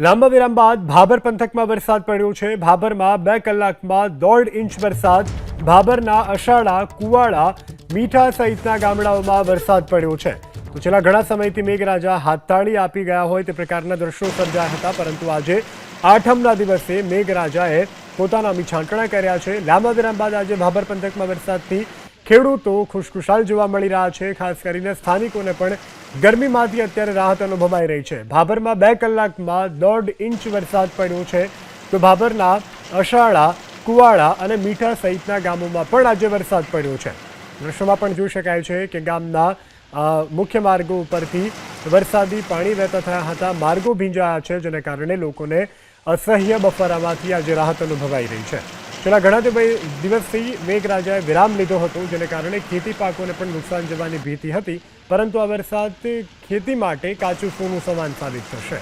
લાંબા વિરામ બાદ ભાભર પંથકમાં વરસાદ પડ્યો છે। ભાભરમાં 2 કલાકમાં 1.5 ઇંચ વરસાદ। ભાભરના અષાડા, કુવાડા, મીઠા સહિતના ગામડાઓમાં વરસાદ પડ્યો છે। તો છેલ્લા ઘણા સમયથી મેઘરાજા હાથતાળી આપી ગયા હોય તે પ્રકારના દ્રશ્યો સર્જાયા હતા, પરંતુ આજે આઠમના દિવસે મેઘરાજાએ પોતાના મીછાંટણા કર્યા છે। લાંબા વિરામ બાદ આજે ભાભર પંથકમાં વરસાદથી ખેડૂતો ખુશખુશાલ જોવા મળી રહ્યા છે। ખાસ કરીને સ્થાનિકોને પણ ગરમીમાંથી અત્યારે રાહત અનુભવાઈ રહી છે। ભાભરમાં 2 કલાકમાં 1.5 ઇંચ વરસાદ પડ્યો છે। તો ભાભરના અષાડા, કુવાડા અને મીઠા સહિતના ગામોમાં પણ આજે વરસાદ પડ્યો છે। દ્રશ્યોમાં પણ જોઈ શકાય છે કે ગામના મુખ્ય માર્ગો ઉપરથી વરસાદી પાણી વહેતા થયા હતા। માર્ગો ભીંજાયા છે, જેને કારણે લોકોને અસહ્ય બફારામાંથી આજે રાહત અનુભવાઈ રહી છે। છેલ્લા ઘણા દિવસથી મેઘરાજાએ વિરામ લીધો હતો, જેને કારણે ખેતી પાકોને પણ નુકસાન જવાની ભીતિ હતી, પરંતુ આ વરસાદ ખેતી માટે કાચું સોનું સમાન સાબિત થશે।